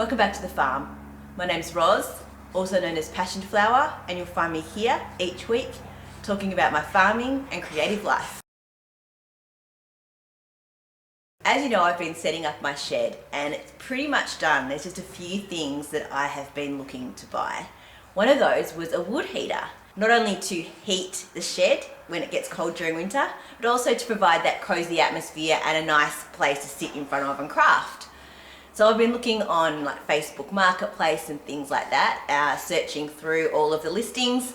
Welcome back to the farm. My name's Roz, also known as Passion Flower, and you'll find me here each week talking about my farming and creative life. As you know, I've been setting up my shed and it's pretty much done. There's just a few things that I have been looking to buy. One of those was a wood heater, not only to heat the shed when it gets cold during winter, but also to provide that cozy atmosphere and a nice place to sit in front of and craft. So I've been looking on like Facebook Marketplace and things like that, searching through all of the listings.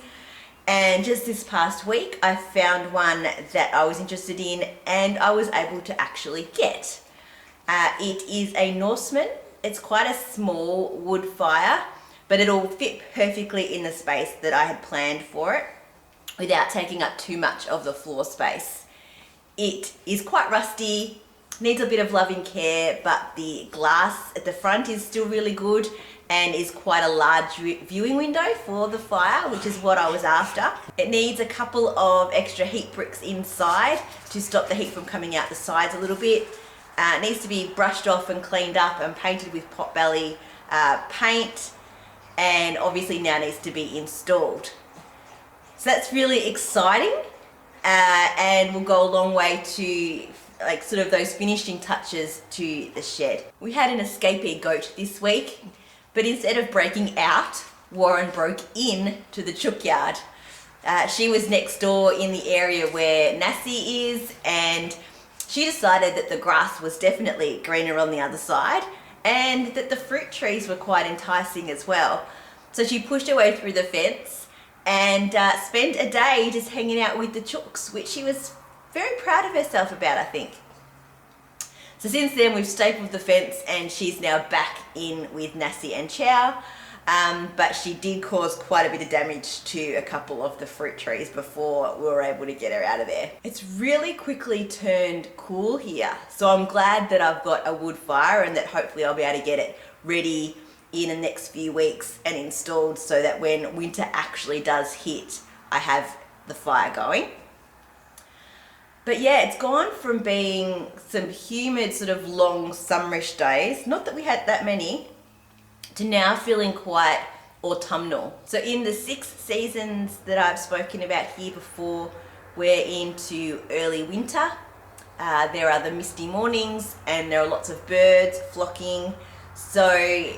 And just this past week, I found one that I was interested in and I was able to actually get. It is a Norseman. It's quite a small wood fire, but it'll fit perfectly in the space that I had planned for it without taking up too much of the floor space. It is quite rusty, needs a bit of loving care, but the glass at the front is still really good and is quite a large viewing window for the fire, which is what I was after. It needs a couple of extra heat bricks inside to stop the heat from coming out the sides a little bit. It needs to be brushed off and cleaned up and painted with Potbelly paint, and obviously now needs to be installed. So that's really exciting and will go a long way to like sort of those finishing touches to the shed. We had an escapee goat this week, but instead of breaking out, Warren broke in to the chook yard. She was next door in the area where Nassie is, and she decided that the grass was definitely greener on the other side and that the fruit trees were quite enticing as well. So she pushed her way through the fence and spent a day just hanging out with the chooks, which she was very proud of herself about, I think. So since then we've stapled the fence and she's now back in with Nassie and Chow, but she did cause quite a bit of damage to a couple of the fruit trees before we were able to get her out of there. It's really quickly turned cool here, so I'm glad that I've got a wood fire and that hopefully I'll be able to get it ready in the next few weeks and installed so that when winter actually does hit, I have the fire going. But yeah, it's gone from being some humid sort of long summerish days, not that we had that many, to now feeling quite autumnal. So in the 6 seasons that I've spoken about here before, we're into early winter. There are the misty mornings and there are lots of birds flocking. So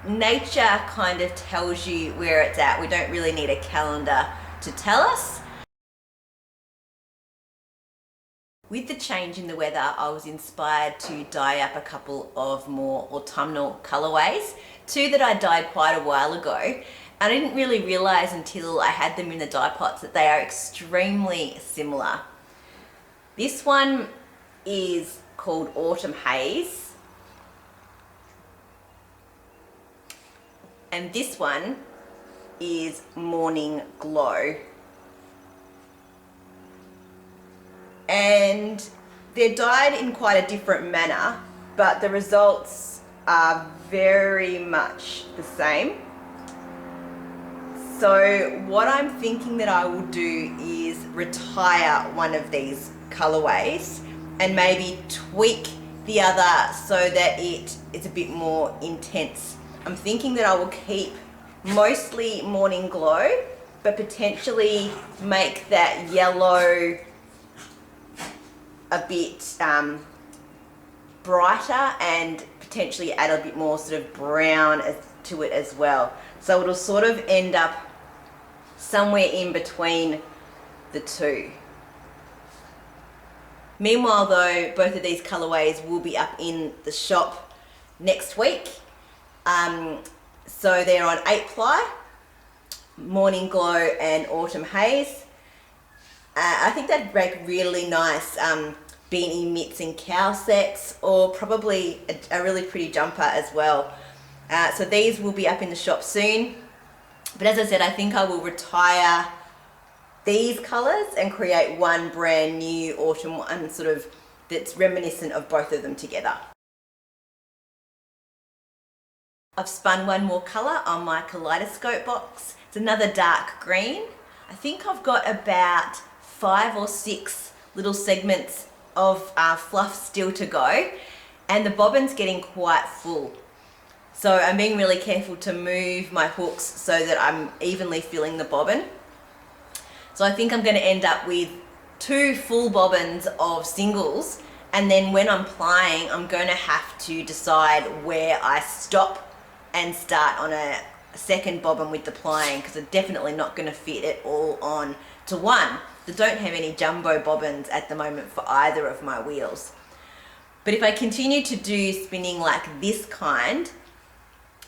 nature kind of tells you where it's at. We don't really need a calendar to tell us. With the change in the weather, I was inspired to dye up a couple of more autumnal colorways. 2 that I dyed quite a while ago, and I didn't really realize until I had them in the dye pots that they are extremely similar. This one is called Autumn Haze, and this one is Morning Glow. And they're dyed in quite a different manner, but the results are very much the same. So what I'm thinking that I will do is retire one of these colorways and maybe tweak the other so that it's a bit more intense. I'm thinking that I will keep mostly Morning Glow, but potentially make that yellow a bit brighter and potentially add a bit more sort of brown to it as well. So it'll sort of end up somewhere in between the two. Meanwhile though, both of these colorways will be up in the shop next week. So they're on 8 ply, Morning Glow and Autumn Haze. I think that'd make really nice beanie mitts and cow sets, or probably a really pretty jumper as well. So these will be up in the shop soon. But as I said, I think I will retire these colours and create one brand new autumn one sort of that's reminiscent of both of them together. I've spun one more colour on my kaleidoscope box. It's another dark green. I think I've got about 5 or 6 little segments of fluff still to go, and the bobbin's getting quite full. So I'm being really careful to move my hooks so that I'm evenly filling the bobbin. So I think I'm going to end up with 2 full bobbins of singles, and then when I'm plying, I'm going to have to decide where I stop and start on a second bobbin with the plying, because I'm definitely not going to fit it all on to one. I don't have any jumbo bobbins at the moment for either of my wheels. But if I continue to do spinning like this kind,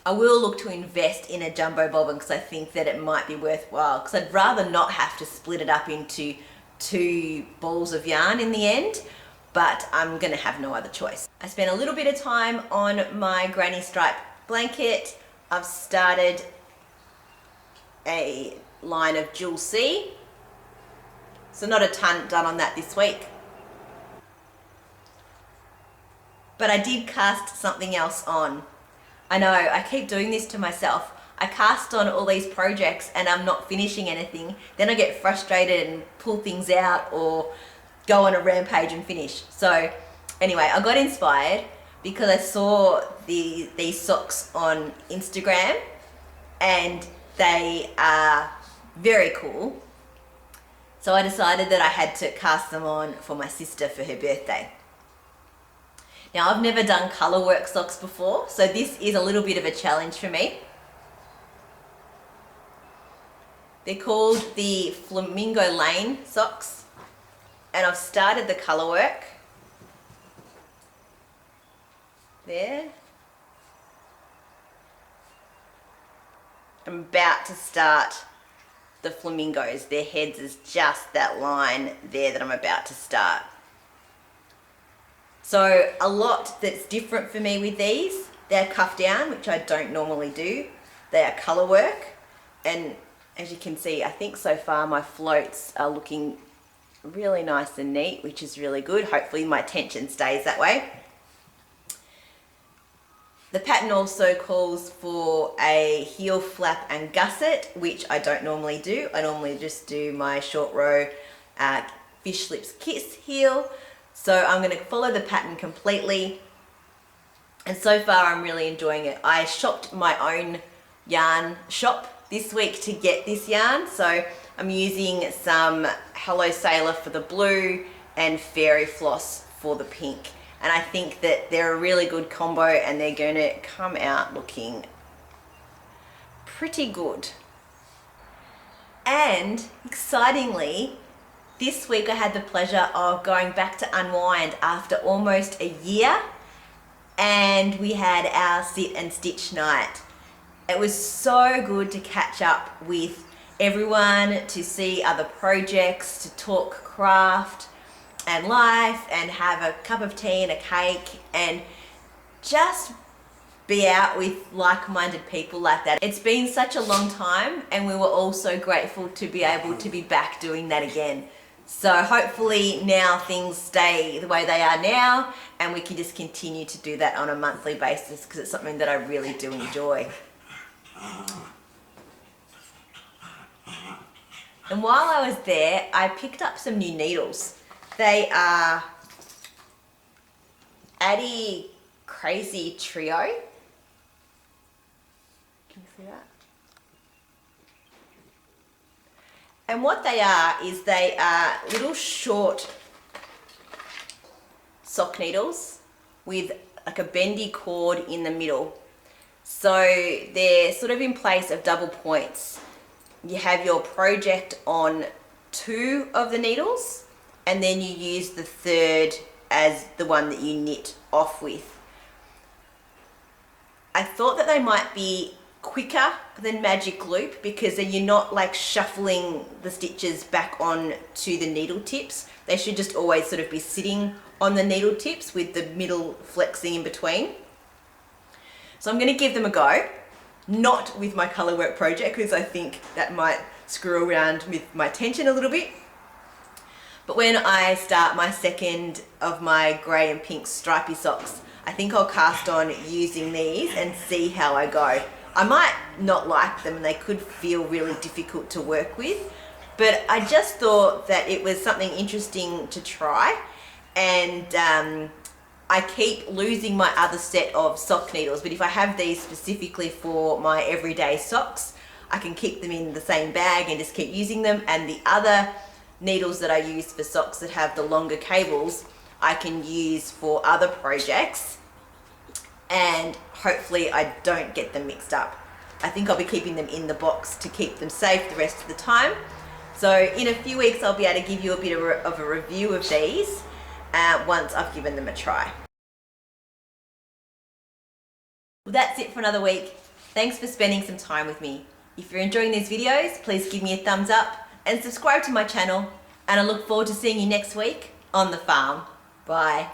I will look to invest in a jumbo bobbin, because I think that it might be worthwhile, because I'd rather not have to split it up into 2 balls of yarn in the end, but I'm going to have no other choice. I spent a little bit of time on my granny stripe blanket. I've started a line of Jewel C, so not a ton done on that this week. But I did cast something else on. I know, I keep doing this to myself. I cast on all these projects and I'm not finishing anything. Then I get frustrated and pull things out or go on a rampage and finish. So anyway, I got inspired because I saw these socks on Instagram and they are very cool. So I decided that I had to cast them on for my sister for her birthday. Now, I've never done colour work socks before, so this is a little bit of a challenge for me. They're called the Flamingo Lane socks, and I've started the colour work. There. I'm about to start the flamingos. Their heads is just that line there that I'm about to start. So a lot that's different for me with these. They're cuff down, which I don't normally do. They are colour work, and as you can see, I think so far my floats are looking really nice and neat, which is really good. Hopefully my tension stays that way. The pattern also calls for a heel flap and gusset, which I don't normally do. I normally just do my short row fish lips kiss heel. So I'm going to follow the pattern completely, and so far I'm really enjoying it. I shopped my own yarn shop this week to get this yarn, so I'm using some Hello Sailor for the blue and Fairy Floss for the pink, and I think that they're a really good combo and they're going to come out looking pretty good. And excitingly, this week I had the pleasure of going back to Unwind after almost a year, and we had our sit and stitch night. It was so good to catch up with everyone, to see other projects, to talk craft and life and have a cup of tea and a cake and just be out with like-minded people like that. It's been such a long time, and we were all so grateful to be able to be back doing that again. So hopefully now things stay the way they are now, and we can just continue to do that on a monthly basis, because it's something that I really do enjoy. And while I was there, I picked up some new needles. They are Addi Crazy Trio. Can you see that? And what they are is they are little short sock needles with like a bendy cord in the middle. So they're sort of in place of double points. You have your project on 2 of the needles, and then you use the 3rd as the one that you knit off with. I thought that they might be quicker than Magic Loop, because then you're not like shuffling the stitches back on to the needle tips. They should just always sort of be sitting on the needle tips with the middle flexing in between. So I'm going to give them a go, not with my colour work project, because I think that might screw around with my tension a little bit. But when I start my second of my grey and pink stripy socks, I think I'll cast on using these and see how I go. I might not like them, and they could feel really difficult to work with, but I just thought that it was something interesting to try, and I keep losing my other set of sock needles, but if I have these specifically for my everyday socks, I can keep them in the same bag and just keep using them. And the other needles that I use for socks that have the longer cables, I can use for other projects, and hopefully I don't get them mixed up. I think I'll be keeping them in the box to keep them safe the rest of the time. So in a few weeks, I'll be able to give you a bit of a review of these once I've given them a try. Well, that's it for another week. Thanks for spending some time with me. If you're enjoying these videos, please give me a thumbs up and subscribe to my channel. And I look forward to seeing you next week on the farm. Bye.